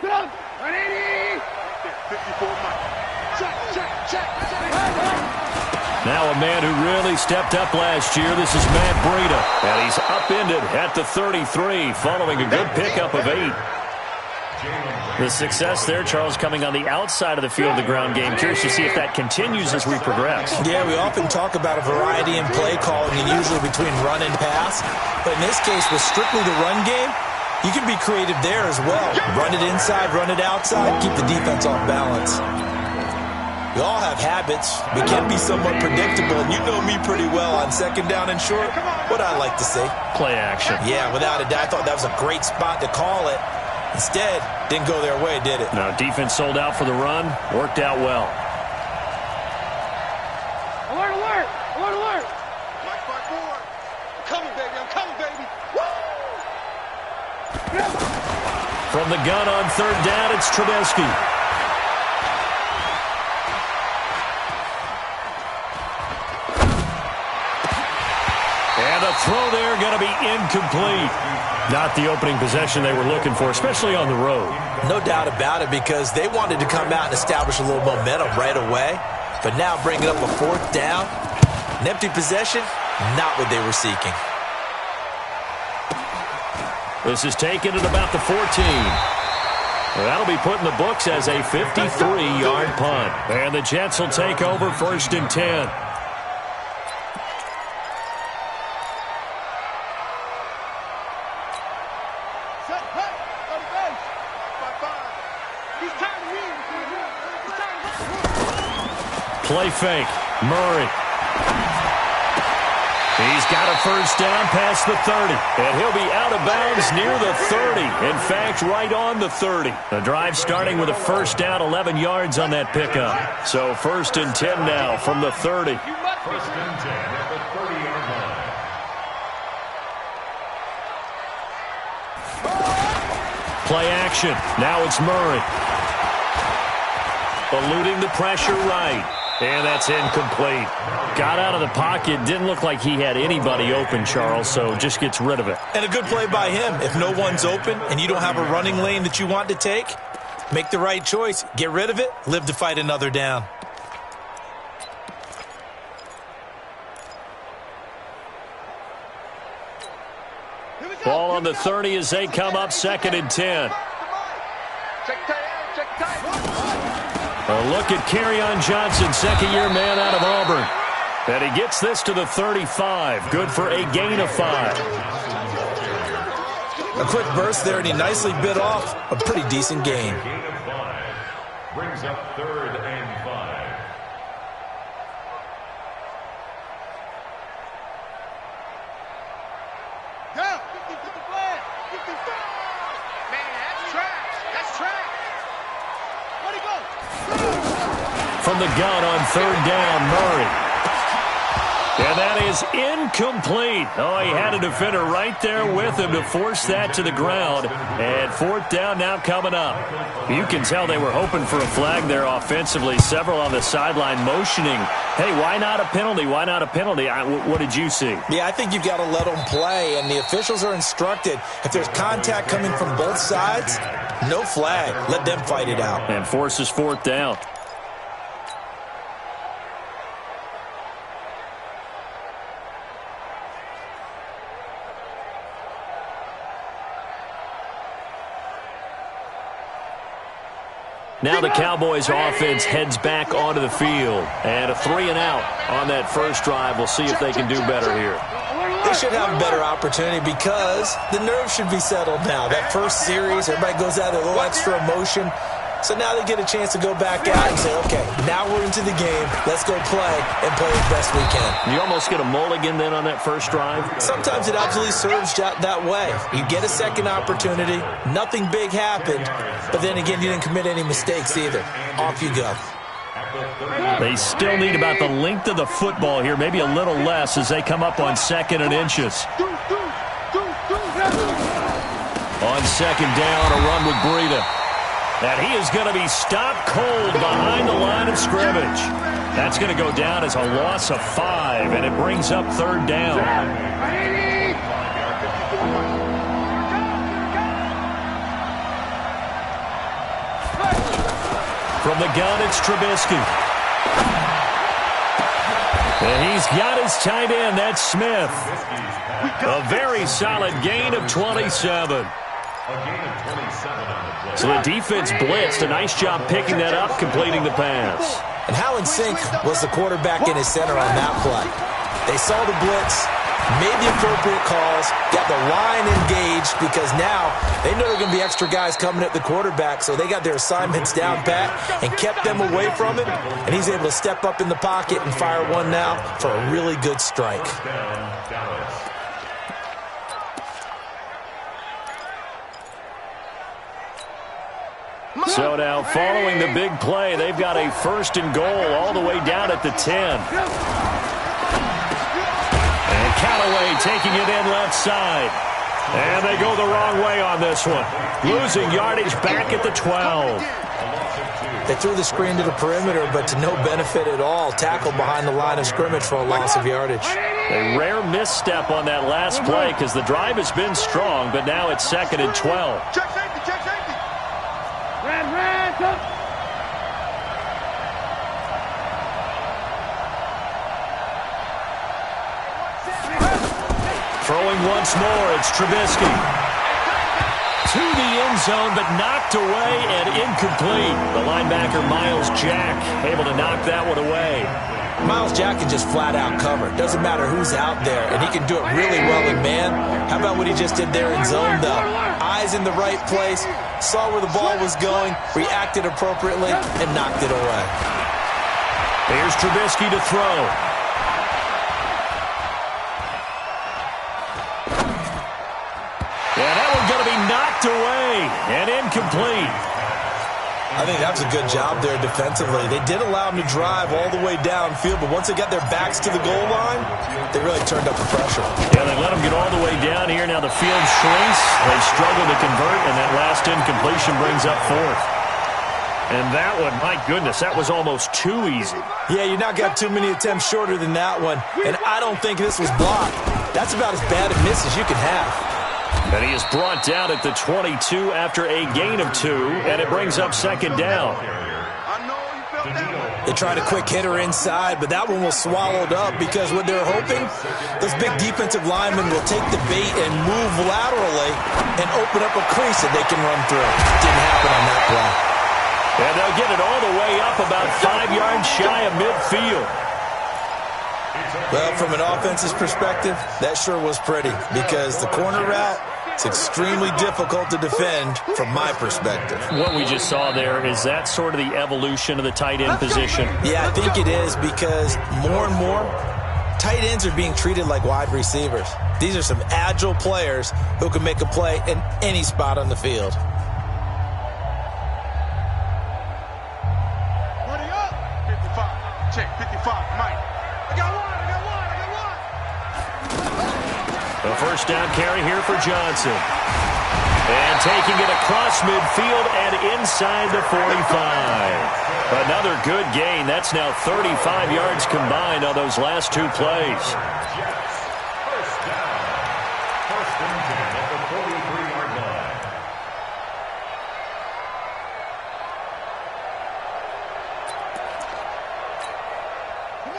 Now a man who really stepped up last year. This is mac8. And he's upended at the 33 following a good pickup of 8. The success there, Charles, coming on the outside of the field, the ground game. Curious to see if that continues as we progress. Yeah, we often talk about a variety in play calling, and usually between run and pass. But in this case, with strictly the run game, you can be creative there as well. Run it inside, run it outside, keep the defense off balance. We all have habits. We can be somewhat predictable, and you know me pretty well on second down and short. What I like to say? Play action. Yeah, without a doubt. I thought that was a great spot to call it. Instead, didn't go their way, did it? No, defense sold out for the run. Worked out well. Alert, alert! Alert, alert! Mike 5-4. I'm coming, baby. I'm coming, baby. Woo! From the gun on third down, it's Trubisky. And a throw there going to be incomplete. Not the opening possession they were looking for, especially on the road. No doubt about it, because they wanted to come out and establish a little momentum right away. But now bringing up a fourth down, an empty possession, not what they were seeking. This is taken at about the 14. Well, that'll be put in the books as a 53-yard punt. And the Jets will take over 1st and 10. Play fake. Murray. He's got a first down past the 30. And he'll be out of bounds near the 30. In fact, right on the 30. The drive starting with a first down, 11 yards on that pickup. So 1st and 10 now from the 30. 1st and 10 at the 30-yard line. Play action. Now it's Murray. Eluding the pressure right. And that's incomplete. Got out of the pocket. Didn't look like he had anybody open, Charles, so just gets rid of it. And a good play by him. If no one's open and you don't have a running lane that you want to take, make the right choice. Get rid of it. Live to fight another down. Ball on the 30 as they come up 2nd and 10. A look at Kerryon Johnson, second-year man out of Auburn. And he gets this to the 35. Good for a gain of 5. A quick burst there, and he nicely bit off a pretty decent gain. Gain of 5. Brings up 3rd and 5. Go! Get the flag! Get the flag! Man, that's trash! That's trash! Where'd he go? From the gun on 3rd down, Murray. And that is incomplete. Oh, he had a defender right there with him to force that to the ground. And 4th down now coming up. You can tell they were hoping for a flag there offensively. Several on the sideline motioning. Hey, why not a penalty? Why not a penalty? What did you see? Yeah, I think you've got to let them play, and the officials are instructed. If there's contact coming from both sides, no flag. Let them fight it out. And forces 4th down. Now the Cowboys offense heads back onto the field. And a 3-and-out on that first drive. We'll see if they can do better here. They should have a better opportunity because the nerves should be settled now. That first series, everybody goes out with a little extra emotion. So now they get a chance to go back out and say, okay, now we're into the game. Let's go play and play as best we can. You almost get a mulligan then on that first drive? Sometimes it absolutely serves that way. You get a second opportunity. Nothing big happened. But then again, you didn't commit any mistakes either. Off you go. They still need about the length of the football here, maybe a little less as they come up on 2nd and inches. On 2nd down, a run with Breida. And he is going to be stopped cold behind the line of scrimmage. That's going to go down as a loss of 5, and it brings up 3rd down. From the gun, it's Trubisky. And he's got his tight end. That's Smith. A very solid gain of 27. So the defense blitzed. A nice job picking that up, completing the pass. And how in sync was the quarterback in his center on that play? They saw the blitz, made the appropriate calls, got the line engaged, because now they know there are going to be extra guys coming at the quarterback, so they got their assignments down pat and kept them away from him, and he's able to step up in the pocket and fire one now for a really good strike. So now, following the big play, they've got a 1st and goal all the way down at the 10. And Callaway taking it in left side. And they go the wrong way on this one. Losing yardage back at the 12. They threw the screen to the perimeter, but to no benefit at all. Tackled behind the line of scrimmage for a loss of yardage. A rare misstep on that last play because the drive has been strong, but now it's 2nd and 12. Check safety, check safety. Ran, come. Throwing once more, it's Trubisky. To the end zone, but knocked away and incomplete. The linebacker, Miles Jack, able to knock that one away. Miles Jack can just flat out cover. Doesn't matter who's out there, and he can do it really well in man. How about what he just did there in zone, though? Eyes in the right place, saw where the ball was going, reacted appropriately, and knocked it away. Here's Trubisky to throw. Yeah, that one's going to be knocked away and incomplete. I think that was a good job there defensively. They did allow him to drive all the way downfield, but once they got their backs to the goal line, they really turned up the pressure. Yeah, they let him get all the way down here. Now the field shrinks. They've struggled to convert, and that last incompletion brings up 4th. And that one, my goodness, that was almost too easy. Yeah, you not got too many attempts shorter than that one, and I don't think this was blocked. That's about as bad a miss as you can have. And he is brought down at the 22 after a gain of 2, and it brings up 2nd down. They tried a quick hitter inside, but that one was swallowed up because what they're hoping, those big defensive linemen will take the bait and move laterally and open up a crease that they can run through. Didn't happen on that play. And they'll get it all the way up about 5 yards shy of midfield. Well, from an offense's perspective, that sure was pretty because the corner route, it's extremely difficult to defend from my perspective. What we just saw there, is that sort of the evolution of the tight end position? Yeah, I think it is because more and more, tight ends are being treated like wide receivers. These are some agile players who can make a play in any spot on the field. Buddy up. 55. Check 55. Mike. I got one. The 1st down carry here for Johnson. And taking it across midfield and inside the 45. Another good gain. That's now 35 yards combined on those last 2 plays. First down. 1st and 10 at the 43-yard line.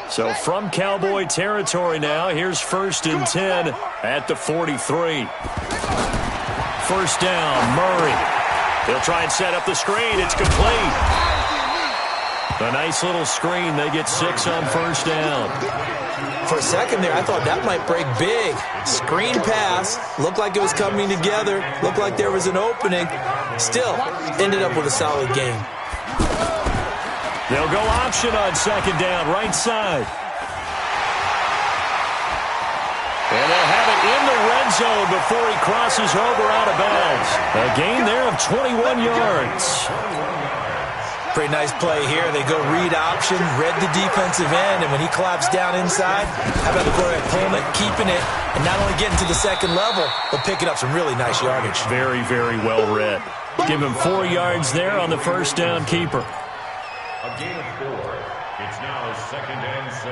So from Cowboy territory now, here's 1st and 10 at the 43. 1st down, Murray. He'll try and set up the screen. It's complete. A nice little screen. They get 6 on 1st down. For a second there, I thought that might break big. Screen pass. Looked like it was coming together. Looked like there was an opening. Still, ended up with a solid game. They'll go option on 2nd down, right side. And they'll have it in the red zone before he crosses over out of bounds. A gain there of 21 yards. Pretty nice play here. They go read option, read the defensive end, and when he collapsed down inside, how about the quarterback pulling it, keeping it, and not only getting to the 2nd level, but picking up some really nice yardage. Very, very well read. Give him 4 yards there on the 1st down keeper. A gain of 4. It's now 2nd and 6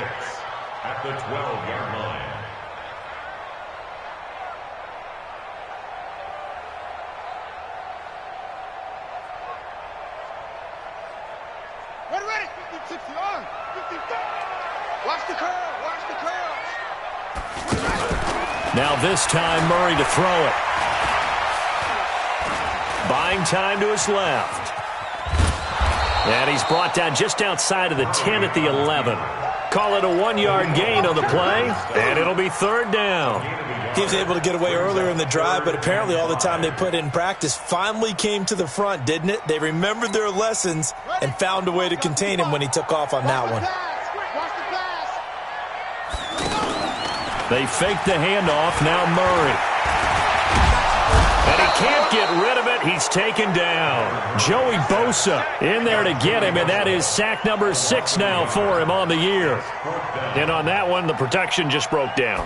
at the 12-yard line. ready. 50, on. 50. Watch the curl. Watch the curl. Now this time, Murray to throw it. Buying time to his left. And he's brought down just outside of the 10 at the 11. Call it a 1-yard gain on the play, and it'll be third down. He was able to get away earlier in the drive, but apparently all the time they put in practice finally came to the front, didn't it? They remembered their lessons and found a way to contain him when he took off on that one. They fake the handoff, now Murray. And he can't get rid of it. He's taken down. Joey Bosa in there to get him, and that is sack number 6 now for him on the year. And on that one, the protection just broke down.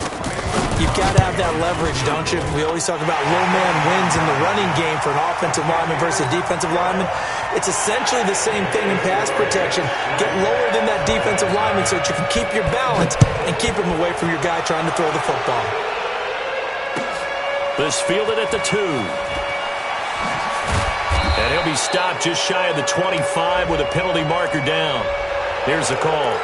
You've got to have that leverage, don't you? We always talk about low man wins in the running game for an offensive lineman versus a defensive lineman. It's essentially the same thing in pass protection. Get lower than that defensive lineman so that you can keep your balance and keep him away from your guy trying to throw the football. This fielded at the 2. And he'll be stopped just shy of the 25 with a penalty marker down. Here's the call.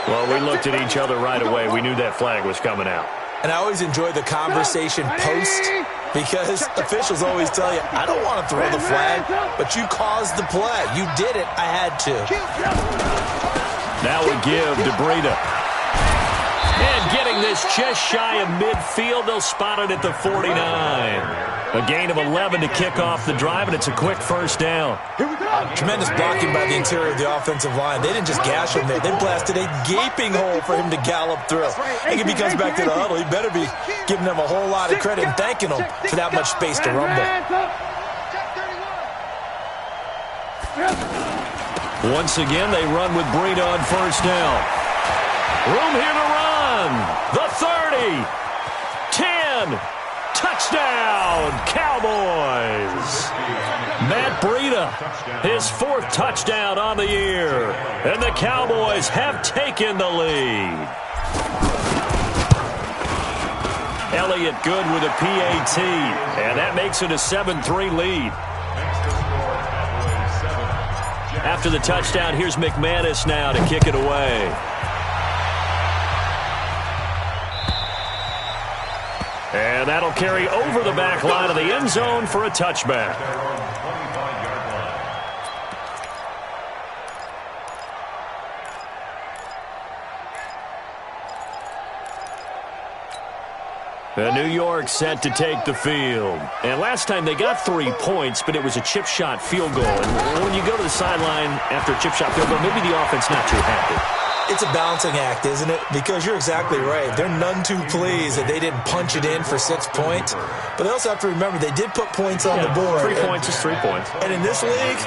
Well, we looked at each other right away. We knew that flag was coming out. And I always enjoy the conversation post because officials always tell you, I don't want to throw the flag, but you caused the play. You did it. I had to. Now we give to Breida. And getting this just shy of midfield, they'll spot it at the 49. A gain of 11 to kick off the drive, and it's a quick first down. Tremendous blocking by the interior of the offensive line. They didn't just gash him there. They blasted a gaping hole for him to gallop through. I think if he comes back to the huddle, he better be giving them a whole lot of credit and thanking them for that much space to rumble. Once again, they run with Breida on first down. Room here to run. The 30. 10. Touchdown, Cowboys. Matt Breida, his 4th touchdown on the year. And the Cowboys have taken the lead. Elliott good with a PAT. And that makes it a 7-3 lead. After the touchdown, here's McManus now to kick it away. And that'll carry over the back line of the end zone for a touchback. New York set to take the field. And last time they got 3 points, but it was a chip shot field goal. And when you go to the sideline after a chip shot field goal, maybe the offense not too happy. It's a balancing act, isn't it? Because you're exactly right. They're none too pleased that they didn't punch it in for 6 points. But they also have to remember they did put points on the board. 3 points is 3 points. And in this league,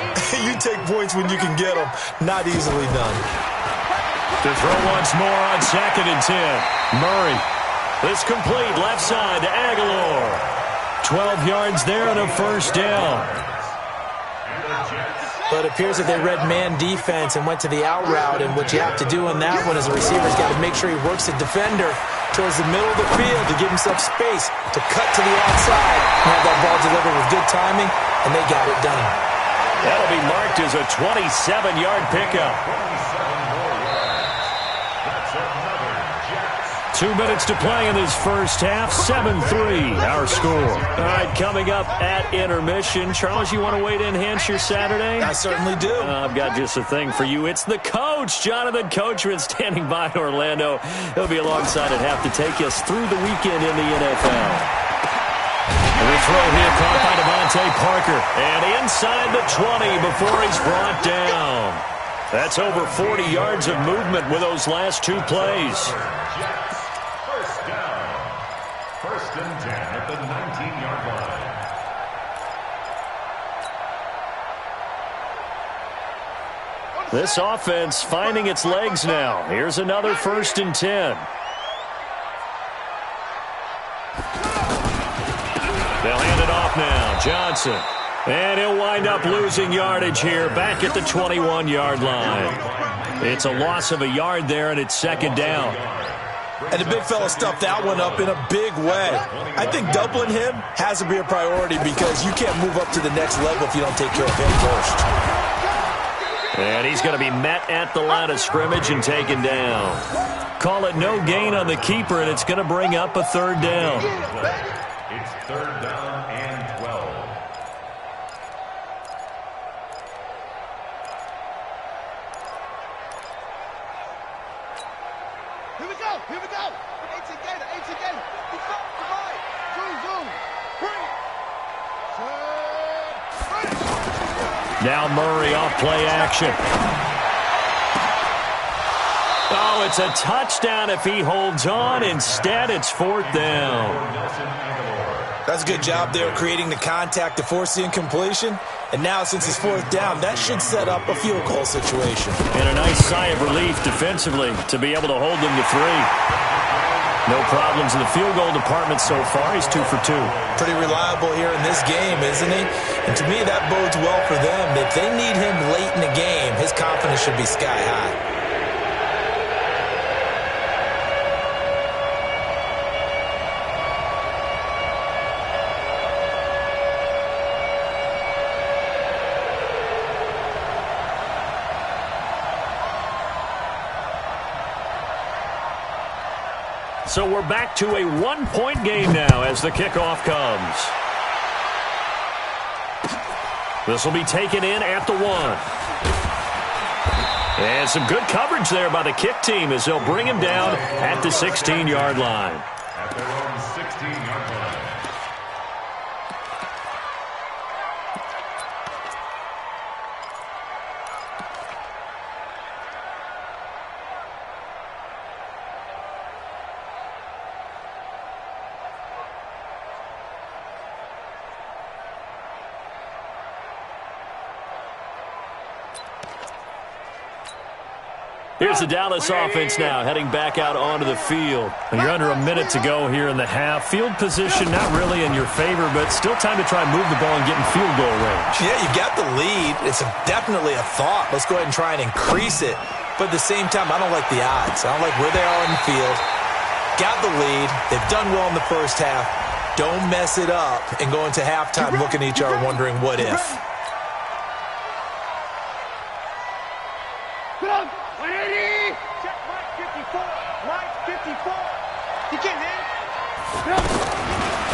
you take points when you can get them. Not easily done. To throw once more on 2nd and 10. Murray. This complete left side to Aguilar. 12 yards there and a first down. But it appears that they read man defense and went to the out route, and what you have to do on that one is a receiver's got to make sure he works the defender towards the middle of the field to give himself space to cut to the outside and have that ball delivered with good timing, and they got it done. That'll be marked as a 27-yard pickup. 2 minutes to play in this first half. 7-3, our score. All right, coming up at intermission. Charles, you want to wait in enhance your Saturday? I certainly do. I've got just a thing for you. It's the coach, Jonathan Coachman, standing by in Orlando. He'll be alongside at half to take us through the weekend in the NFL. The throw here caught by Devontae Parker. And inside the 20 before he's brought down. That's over 40 yards of movement with those last 2 plays. First and 10 at the 19-yard line. This offense finding its legs now. Here's another 1st and 10. They'll hand it off now. Johnson. And he'll wind up losing yardage here back at the 21-yard line. It's a loss of a yard there, and it's 2nd down. And the big fella stuffed that one up in a big way. I think doubling him has to be a priority because you can't move up to the next level if you don't take care of him first. And he's going to be met at the line of scrimmage and taken down. Call it no gain on the keeper, and it's going to bring up a third down. It's third down and 12. Here we go. Here we go. 18 gainer. 18 gainer. He's up to right. Zoom. Bring it. Now Murray off play action. Oh, it's a touchdown if he holds on. Instead, it's fourth down. That's a good job there creating the contact to force the incompletion. And now, since it's fourth down, that should set up a field goal situation. And a nice sigh of relief defensively to be able to hold them to 3. No problems in the field goal department so far. He's 2 for 2. Pretty reliable here in this game, isn't he? And to me, that bodes well for them. If they need him late in the game, his confidence should be sky high. So we're back to a one-point game now as the kickoff comes. This will be taken in at the 1. And some good coverage there by the kick team as they'll bring him down at the 16-yard line. At their own 16-yard line. Here's the Dallas offense now heading back out onto the field. You're under a minute to go here in the half. Field position not really in your favor, but still time to try and move the ball and get in field goal range. Yeah, you got the lead. It's definitely a thought. Let's go ahead and try and increase it. But at the same time, I don't like the odds. I don't like where they are on the field. Got the lead. They've done well in the first half. Don't mess it up and go into halftime looking at each other wondering what if. Check Mike 54. Mike 54. You can't hit.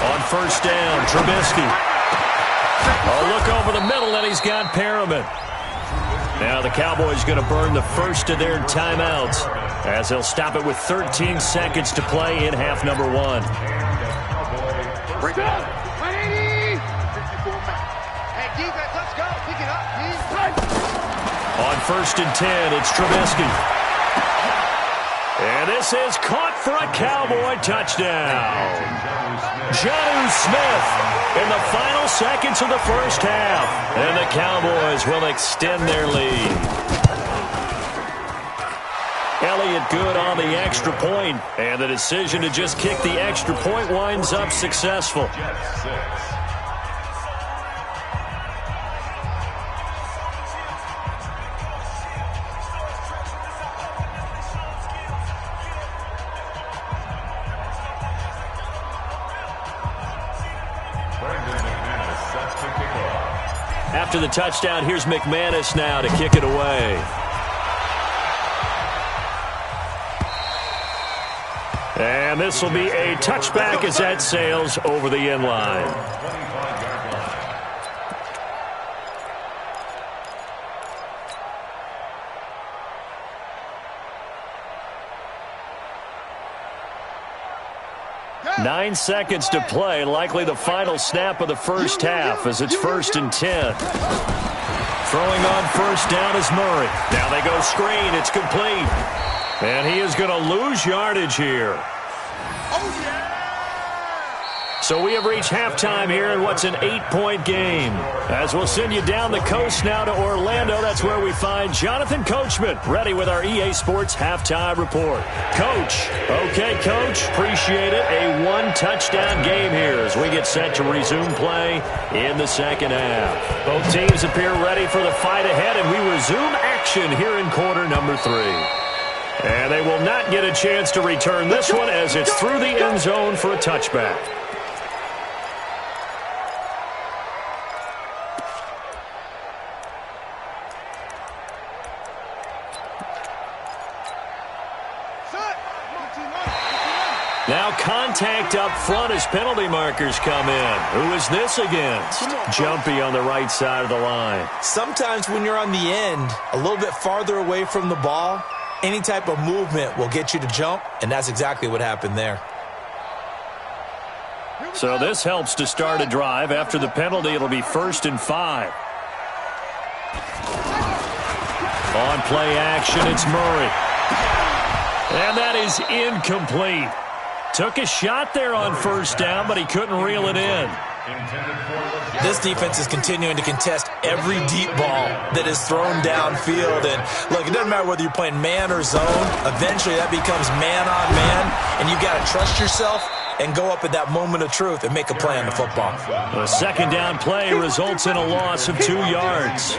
On first down, Trubisky. A look over the middle, and he's got Perriman. Now the Cowboys going to burn the first of their timeouts as they'll stop it with 13 seconds to play in half number 1. Break it up. 180. 54 back. Hey, defense, let's go. Pick it up, please. On first and 10, it's Trubisky. And this is caught for a Cowboy touchdown. Jonnu Smith in the final seconds of the first half. And the Cowboys will extend their lead. Elliott good on the extra point, and the decision to just kick the extra point winds up successful. After the touchdown, here's McManus now to kick it away. And this will be a touchback as that sails over the end line. Nine seconds to play, likely the final snap of the first half as it's first and 10. Throwing on first down is Murray. Now they go screen. It's complete. And he is going to lose yardage here. Oh, yeah. So we have reached halftime here in what's an 8-point game. As we'll send you down the coast now to Orlando, that's where we find Jonathan Coachman ready with our EA Sports Halftime Report. Coach. Okay, Coach. Appreciate it. A one-touchdown game here as we get set to resume play in the second half. Both teams appear ready for the fight ahead, and we resume action here in quarter number 3. And they will not get a chance to return this one as it's through the end zone for a touchback. Now contact up front as penalty markers come in. Who is this against? Jumpy on the right side of the line. Sometimes when you're on the end, a little bit farther away from the ball, any type of movement will get you to jump, and that's exactly what happened there. So this helps to start a drive. After the penalty, it'll be 1st and 5. On play action, it's Murray. And that is incomplete. Took a shot there on 1st down, but he couldn't reel it in. This defense is continuing to contest every deep ball that is thrown downfield. And, look, it doesn't matter whether you're playing man or zone. Eventually, that becomes man on man, and you've got to trust yourself and go up at that moment of truth and make a play on the football. A 2nd down play results in a loss of 2 yards.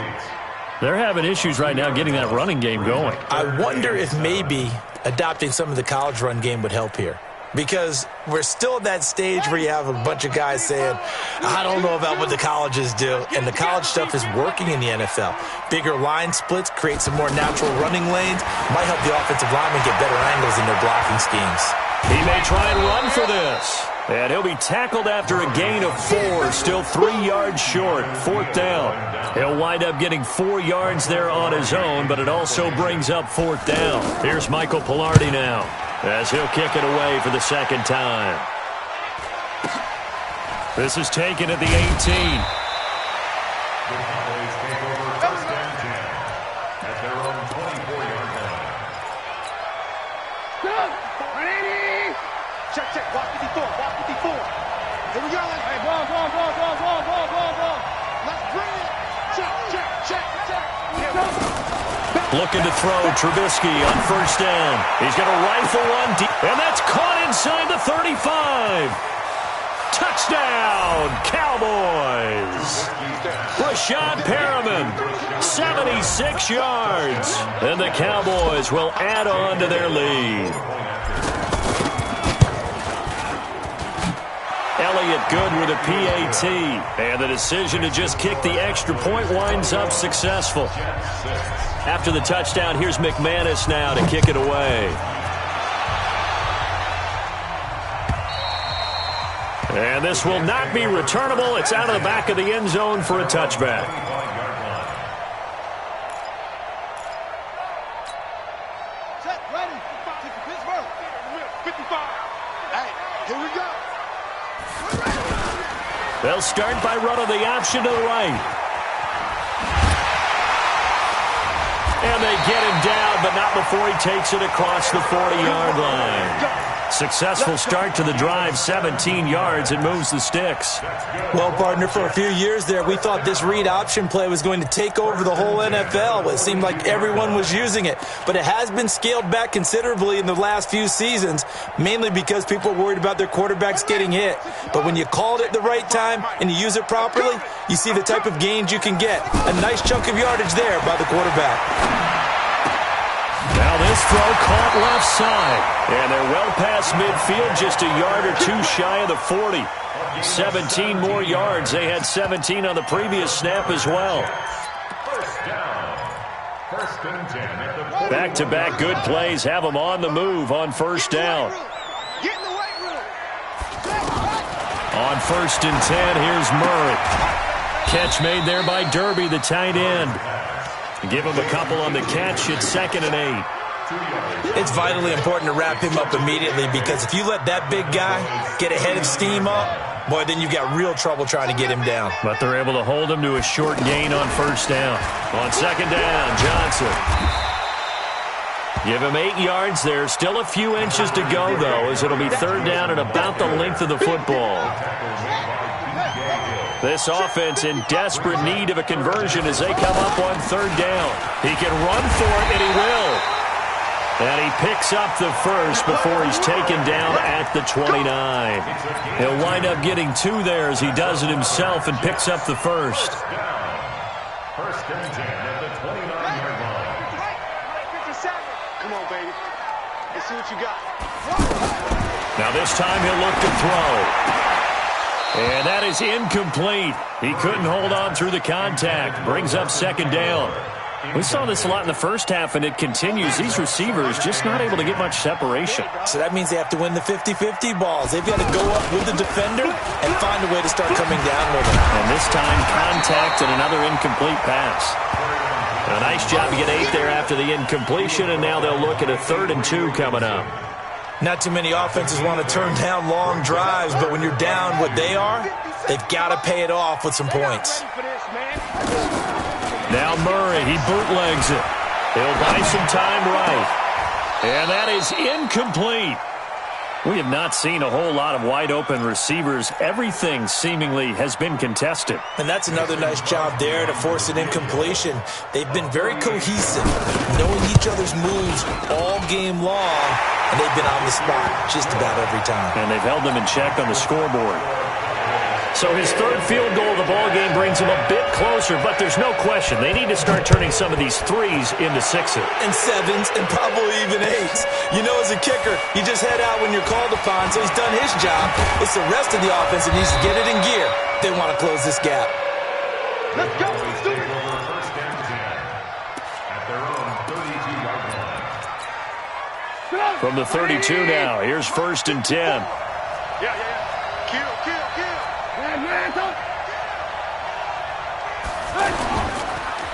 They're having issues right now getting that running game going. I wonder if maybe adopting some of the college run game would help here. Because we're still at that stage where you have a bunch of guys saying, I don't know about what the colleges do. And the college stuff is working in the NFL. Bigger line splits, create some more natural running lanes. Might help the offensive linemen get better angles in their blocking schemes. He may try and run for this. And he'll be tackled after a gain of 4, still 3 yards short, 4th down. He'll wind up getting 4 yards there on his own, but it also brings up 4th down. Here's Michael Pilardi now, as he'll kick it away for the 2nd time. This is taken at the 18. The Cowboys take over 1st and 10 at their own 24-yard line. Ready? Check, check. Walk 54. Walk 54. Here we go. Hey, ball. Let's bring it. Check, check, check, check. Looking to throw Trubisky on 1st down. He's going to rifle one deep, and that's caught inside the 35. Touchdown, Cowboys. Rashad Perriman, 76 yards. And the Cowboys will add on to their lead. Elliott good with a PAT. And the decision to just kick the extra point winds up successful. After the touchdown, here's McManus now to kick it away. And this will not be returnable. It's out of the back of the end zone for a touchback. Set, ready. Pittsburgh. 55. Hey, here we go. They'll start by running the option to the right. And they get him down, but not before he takes it across the 40-yard line. Successful start to the drive, 17 yards. It moves the sticks. Well, partner, for a few years there, we thought this read option play was going to take over the whole NFL. It seemed like everyone was using it. But it has been scaled back considerably in the last few seasons, mainly because people are worried about their quarterbacks getting hit. But when you call it at the right time and you use it properly, you see the type of gains you can get. A nice chunk of yardage there by the quarterback. Now this throw caught left side. And they're well past midfield, just a yard or two shy of the 40. 17 more yards. They had 17 on the previous snap as well. 1st down. 1st and 10 at the 40. Back-to-back good plays have them on the move on 1st down. Get in the weight room. On 1st and 10, here's Murray. Catch made there by Derby, the tight end. Give him a couple on the catch. It's 2nd and 8. It's vitally important to wrap him up immediately, because if you let that big guy get ahead of steam up, boy, then you've got real trouble trying to get him down. But they're able to hold him to a short gain on 1st down. On 2nd down, Johnson. Give him 8 yards there. Still a few inches to go, though, as it'll be 3rd down and about the length of the football. This offense in desperate need of a conversion as they come up on 3rd down. He can run for it, and he will. And he picks up the first before he's taken down at the 29. He'll wind up getting 2 there as he does it himself and picks up the first. 1st and 10 at the 29-yard line. 57. Come on, baby. Let's see what you got. Now this time he'll look to throw. And that is incomplete. He couldn't hold on through the contact. Brings up 2nd down. We saw this a lot in the first half, and it continues. These receivers just not able to get much separation. So that means they have to win the 50-50 balls. They've got to go up with the defender and find a way to start coming down with it. And this time, contact and another incomplete pass. A nice job to get 8 there after the incompletion, and now they'll look at a 3rd and 2 coming up. Not too many offenses want to turn down long drives, but when you're down what they are, they've got to pay it off with some points. Now Murray, he bootlegs it. He'll buy some time right. And that is incomplete. We have not seen a whole lot of wide-open receivers. Everything seemingly has been contested. And that's another nice job there to force an incompletion. They've been very cohesive, knowing each other's moves all game long, and they've been on the spot just about every time. And they've held them in check on the scoreboard. So his 3rd field goal of the ball game brings him a bit closer, but there's no question they need to start turning some of these 3s into 6s. And 7s, and probably even 8s. You know, as a kicker, you just head out when you're called upon, so he's done his job. It's the rest of the offense that needs to get it in gear. They want to close this gap. Let's go. Let's do it. First and 10 at their own 32-yard line. From the 32 now, here's 1st and 10. Yeah. Kill.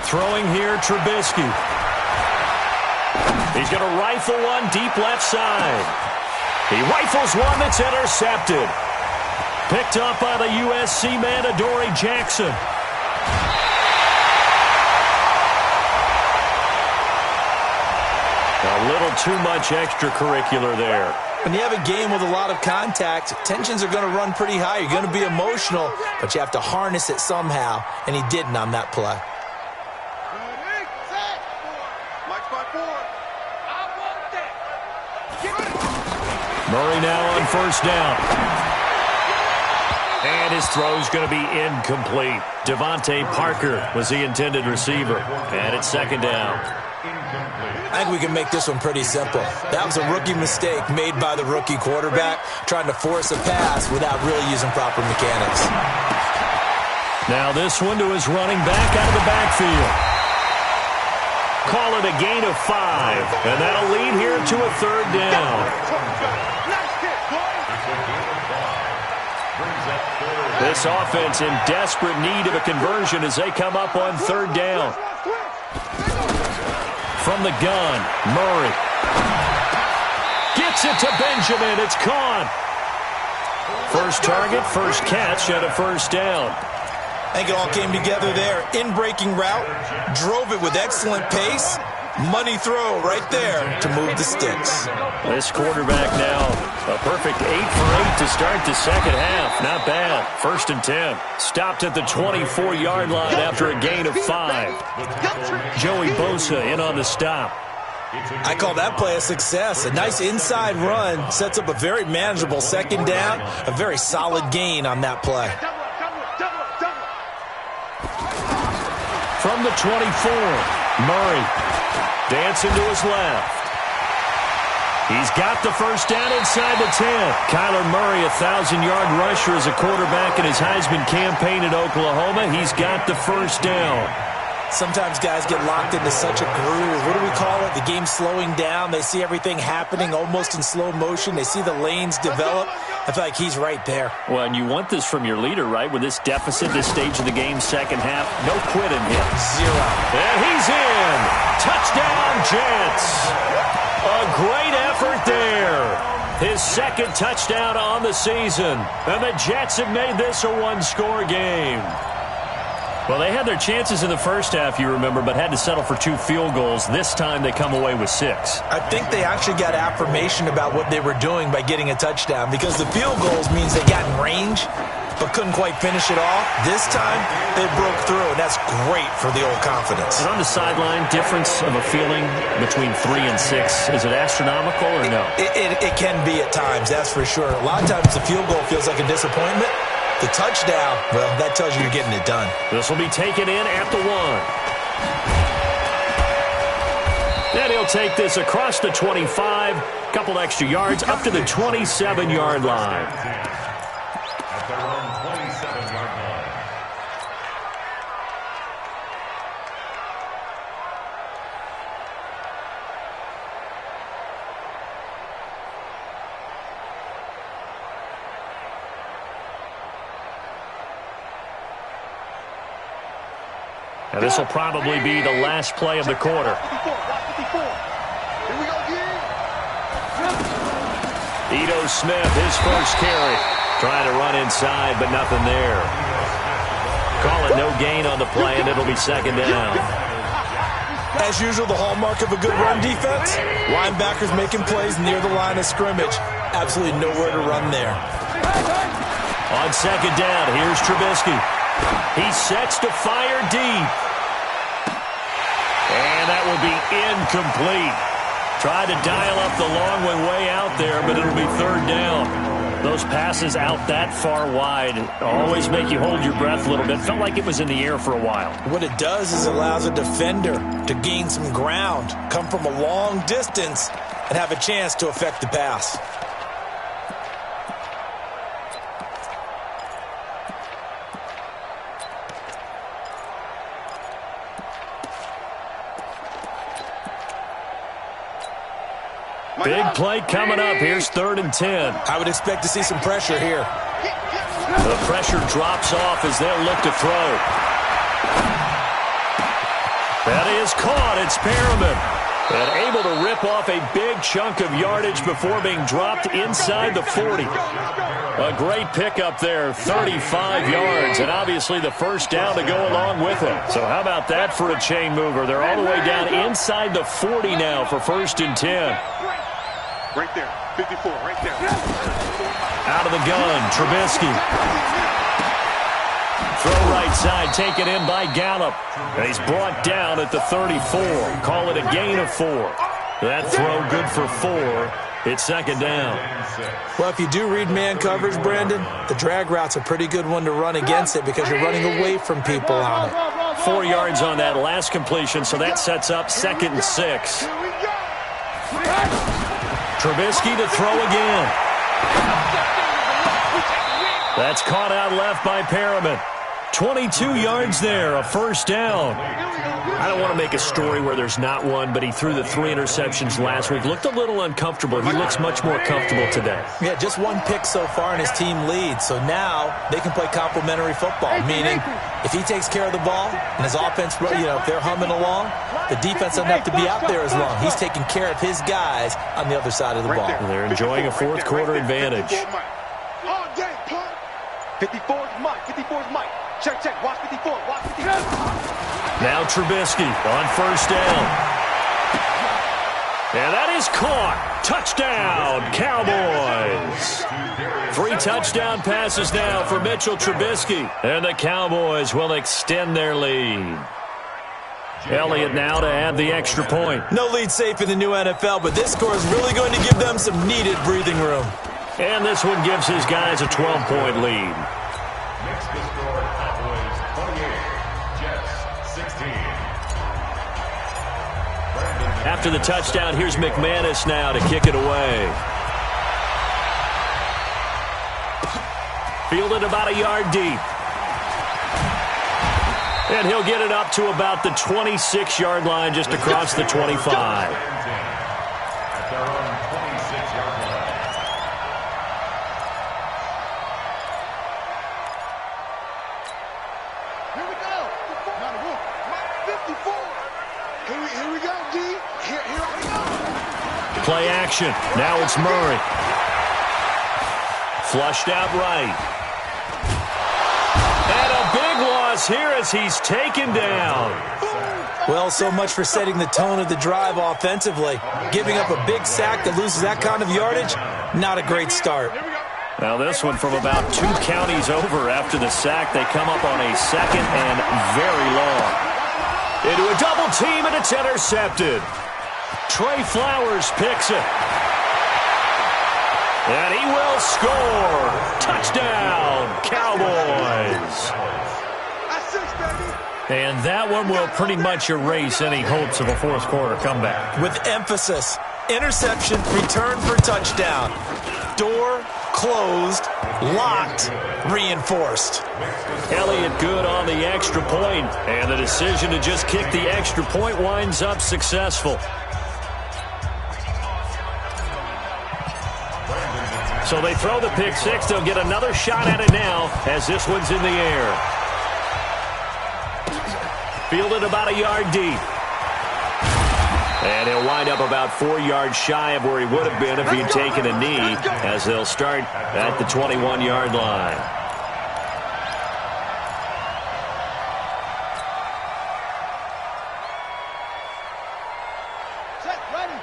Throwing here, Trubisky. He's going to rifle one deep left side. He rifles one that's intercepted. Picked up by the USC man, Adoree Jackson. A little too much extracurricular there. When you have a game with a lot of contact, tensions are going to run pretty high. You're going to be emotional, but you have to harness it somehow, and he didn't on that play. Murray now on 1st down. And his throw's going to be incomplete. Devontae Parker was the intended receiver. And it's 2nd down. I think we can make this one pretty simple. That was a rookie mistake made by the rookie quarterback, trying to force a pass without really using proper mechanics. Now this one to his running back out of the backfield. Call it a gain of 5. And that'll lead here to a 3rd down. This offense in desperate need of a conversion as they come up on 3rd down. From the gun, Murray. Gets it to Benjamin. It's caught. First target, first catch, and a 1st down. I think it all came together there. In-breaking route, drove it with excellent pace. Money throw right there to move the sticks. This quarterback now, a perfect 8 for 8 to start the 2nd half. Not bad. 1st and 10. Stopped at the 24-yard line after a gain of 5. Joey Bosa in on the stop. I call that play a success. A nice inside run sets up a very manageable 2nd down. A very solid gain on that play. From the 24, Murray dancing to his left. He's got the 1st down inside the 10. Kyler Murray, a 1,000-yard rusher as a quarterback in his Heisman campaign at Oklahoma. He's got the 1st down. Sometimes guys get locked into such a groove. What do we call it? The game's slowing down. They see everything happening almost in slow motion. They see the lanes develop. I feel like he's right there. Well, and you want this from your leader, right? With this deficit, this stage of the game, 2nd half, no quitting him. 0. And he's in. Touchdown, Jets. A great effort there. His 2nd touchdown on the season. And the Jets have made this a 1-score game. Well, they had their chances in the first half, you remember, but had to settle for 2 field goals. This time they come away with 6. I think they actually got affirmation about what they were doing by getting a touchdown, because the field goals means they got in range but couldn't quite finish it off. This time they broke through, and that's great for the old confidence. And on the sideline, difference of a feeling between 3 and 6, is it astronomical or no? It can be at times, that's for sure. A lot of times the field goal feels like a disappointment. The touchdown, well, that tells you you're getting it done. This will be taken in at the 1. And he'll take this across the 25, couple extra yards, up to the 27-yard line. At their own 27-yard line. And this will probably be the last play of the quarter. Ito Smith, his first carry. Trying to run inside, but nothing there. Call it no gain on the play, and it'll be second down. As usual, the hallmark of a good run defense, linebackers making plays near the line of scrimmage. Absolutely nowhere to run there. On second down, here's Trubisky. He sets to fire deep. And that will be incomplete. Tried to dial up the long way out there, but it'll be third down. Those passes out that far wide always make you hold your breath a little bit. Felt like it was in the air for a while. What it does is it allows a defender to gain some ground, come from a long distance, and have a chance to affect the pass. Big play coming up. Here's 3rd and 10. I would expect to see some pressure here. The pressure drops off as they'll look to throw. That is caught. It's Perriman. And able to rip off a big chunk of yardage before being dropped inside the 40. A great pickup there, 35 yards, and obviously the first down to go along with it. So how about that for a chain mover? They're all the way down inside the 40 now for 1st and 10. Right there, 54, right there. Out of the gun, Trubisky. Throw right side, taken in by Gallup. And he's brought down at the 34. Call it a gain of 4. That throw good for 4. It's second down. Well, if you do read man coverage, Brandon, the drag route's a pretty good one to run against it because you're running away from people on it. 4 yards on that last completion, so that sets up 2nd and 6. Trubisky to throw again. That's caught out left by Perriman. 22 yards there, a first down. I don't want to make a story where there's not one, but he threw the 3 interceptions last week. Looked a little uncomfortable. He looks much more comfortable today. Yeah, just 1 pick so far and his team leads. So now they can play complementary football, meaning if he takes care of the ball and his offense, if they're humming along, the defense doesn't have to be out there as long. He's taking care of his guys on the other side of the ball. They're enjoying a 4th quarter advantage. 54 is Mike. 54 is Mike. Check, check. Watch 54. Watch 54. Now Trubisky on first down. And that is caught. Touchdown, Cowboys. 3 touchdown passes now for Mitchell Trubisky. And the Cowboys will extend their lead. Elliott now to add the extra point. No lead safe in the new NFL, but this score is really going to give them some needed breathing room. And this one gives his guys a 12-point lead. Next to score, Cowboys 28, Jets 16. After the touchdown, here's McManus now to kick it away. Fielded about a yard deep. And he'll get it up to about the 26-yard line, just across the 25. Play action. Now it's Murray. Flushed out right. And a big loss here as he's taken down. Well, so much for setting the tone of the drive offensively. Giving up a big sack that loses that kind of yardage, not a great start. Now this one from about 2 counties over after the sack. They come up on a 2nd and very long. Into a double team, and it's intercepted. Trey Flowers picks it. And he will score. Touchdown, Cowboys. And that one will pretty much erase any hopes of a 4th quarter comeback. With emphasis, interception, return for touchdown. Door closed, locked, reinforced. Elliott good on the extra point, and the decision to just kick the extra point winds up successful. So they throw the pick 6. They'll get another shot at it now as this one's in the air. Fielded about a yard deep. And he'll wind up about 4 yards shy of where he would have been if he'd taken a knee, as they'll start at the 21-yard line. Set, ready.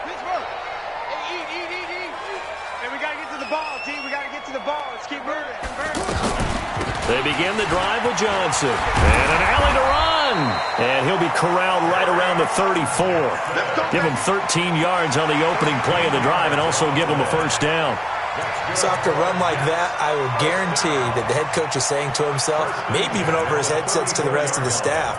Pittsburgh. Hey, eat. And we got to get to the ball, T. We got to get to the ball. Let's keep moving. They begin the drive with Johnson. And an alley to run. And he'll be corralled right around the 34. Give him 13 yards on the opening play of the drive and also give him a first down. So after a run like that, I will guarantee that the head coach is saying to himself, maybe even over his headsets to the rest of the staff,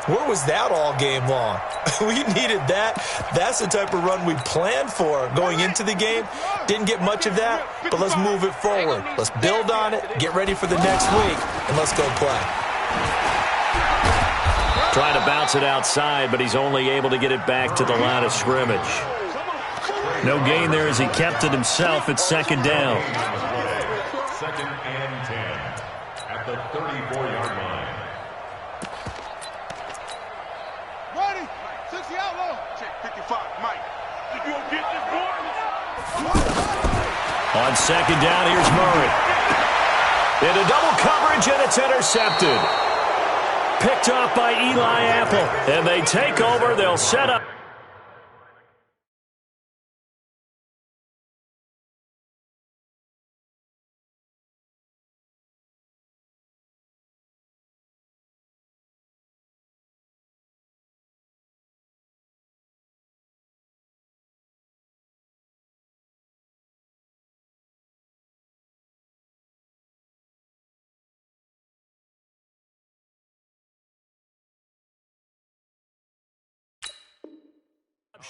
where was that all game long? We needed that. That's the type of run we planned for going into the game. Didn't get much of that, but let's move it forward. Let's build on it, get ready for the next week, and let's go play. Trying to bounce it outside, but he's only able to get it back to the line of scrimmage. No gain there as he kept it himself at second down. 2nd and 10 at the 34-yard line. Ready. 60 outlaw. Check 55, Mike. Did you get this boy? On second down, here's Murray. Into double coverage, and it's intercepted. Picked off by Eli Apple. And they take over. They'll set up.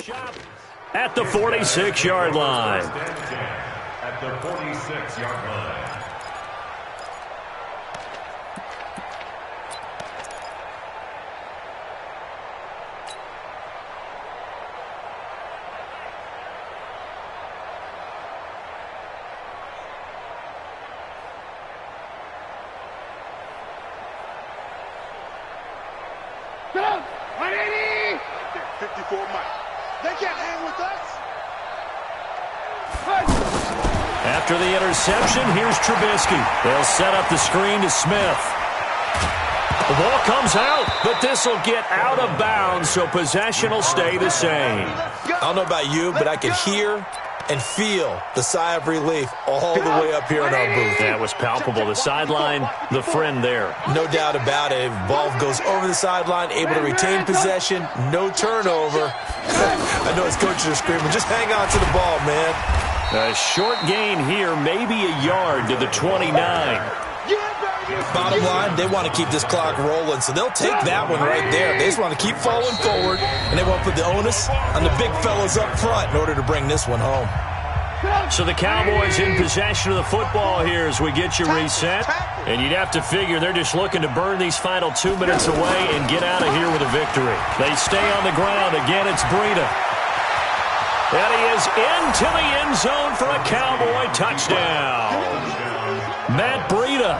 Shot at the 46-yard line. At the 46-yard line. Go! 180! 54, Mike. They can't hang with us. After the interception, here's Trubisky. They'll set up the screen to Smith. The ball comes out, but this will get out of bounds, so possession will stay the same. I don't know about you, but I could hear and feel the sigh of relief all the way up here in our booth. That was palpable. The sideline, the friend there. No doubt about it. Ball goes over the sideline, able to retain possession, no turnover. I know his coaches are screaming, just hang on to the ball, man. A short gain here, maybe a yard to the 29. Bottom line, they want to keep this clock rolling, so they'll take that one right there. They just want to keep falling forward, and they want to put the onus on the big fellas up front in order to bring this one home. So the Cowboys in possession of the football here as we get you reset. And you'd have to figure they're just looking to burn these final 2 minutes away and get out of here with a victory. They stay on the ground. Again, it's Breida. And he is into the end zone for a Cowboy touchdown. Matt Breida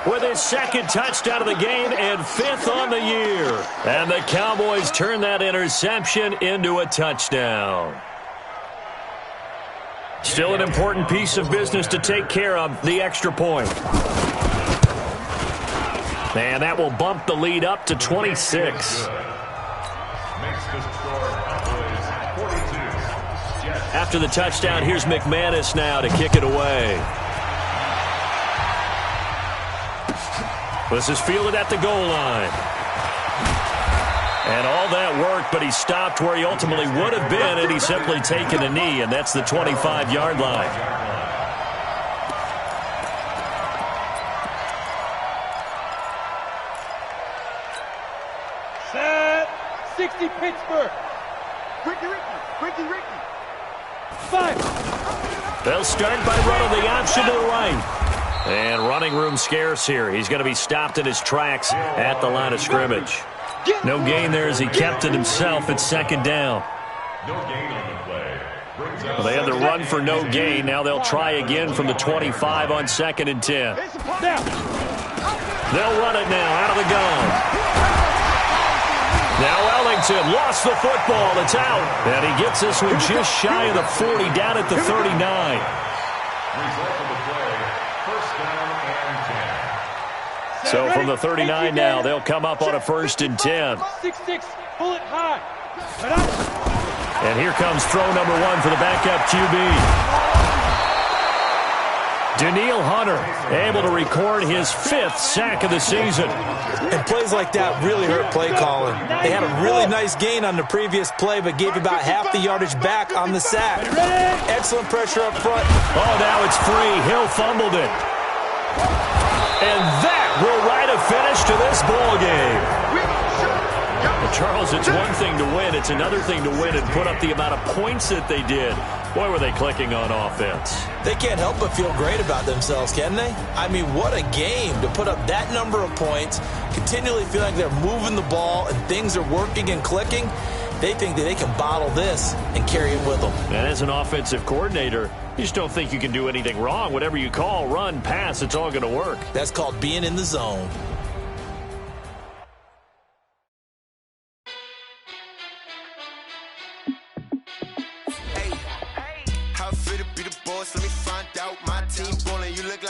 with his second touchdown of the game and 5th on the year. And the Cowboys turn that interception into a touchdown. Still an important piece of business to take care of, the extra point. And that will bump the lead up to 26. After the touchdown, here's McManus now to kick it away. This is fielded at the goal line. And all that worked, but he stopped where he ultimately would have been had he simply taken a knee, and that's the 25-yard line. Set. 60 Pittsburgh. Ricky. 5. They'll start by running the option to the right. And running room scarce here. He's going to be stopped in his tracks at the line of scrimmage. No gain there as he kept it himself at second down. No gain on the play. Well, they had the run for no gain. Now they'll try again from the 25 on 2nd and 10. They'll run it now out of the gun. gets it, lost the football, it's out. And he gets this one just shy of the 40, down at the 39. Result of the play, first down and 10. So from the 39 now, they'll come up on a 1st and 10. 6-6, pull it high. And here comes throw number 1 for the backup QB. Daniil Hunter able to record his 5th sack of the season. And plays like that really hurt play calling. They had a really nice gain on the previous play, but gave about half the yardage back on the sack. Excellent pressure up front. Oh, now it's free. Hill fumbled it. And that will write a finish to this ball game. Well, Charles, it's one thing to win. It's another thing to win and put up the amount of points that they did. Boy, were they clicking on offense. They can't help but feel great about themselves, can they? I mean, what a game to put up that number of points, continually feel like they're moving the ball and things are working and clicking. They think that they can bottle this and carry it with them. And as an offensive coordinator, you just don't think you can do anything wrong. Whatever you call, run, pass, it's all going to work. That's called being in the zone. How fit to be the boss? Let me find out. My team ballin', you look